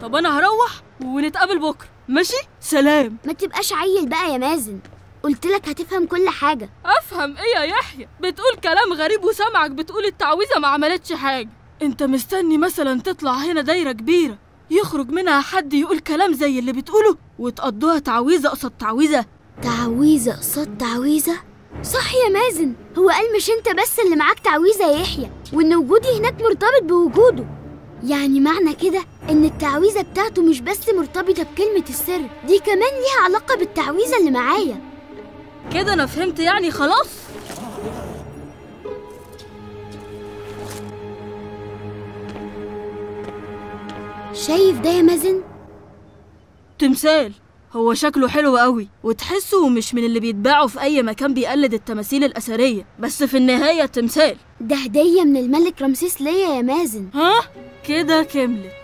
طب انا هروح ونتقابل بكره، ماشي؟ سلام. ما تبقاش عيل بقى يا مازن، قلتلك هتفهم كل حاجة. افهم ايه يا يحيى؟ بتقول كلام غريب وسامعك بتقول التعويذه ما عملتش حاجه. انت مستني مثلا تطلع هنا دايره كبيره يخرج منها حد يقول كلام زي اللي بتقوله وتقضوها تعويذه قصاد تعويذه؟ تعويذة قصاد تعويذة؟ صح يا مازن، هو قال مش انت بس اللي معاك تعويذة يا يحيى، وان وجودي هناك مرتبط بوجوده. يعني معنى كده ان التعويذة بتاعته مش بس مرتبطة بكلمة السر، دي كمان ليها علاقة بالتعويذة اللي معايا. كده انا فهمت يعني خلاص. شايف ده يا مازن؟ تمثال، هو شكله حلو قوي وتحسه مش من اللي بيتباعوا في اي مكان بيقلد التماثيل الاثريه، بس في النهايه تمثال. ده هدية من الملك رمسيس ليا يا مازن. ها كده كملت.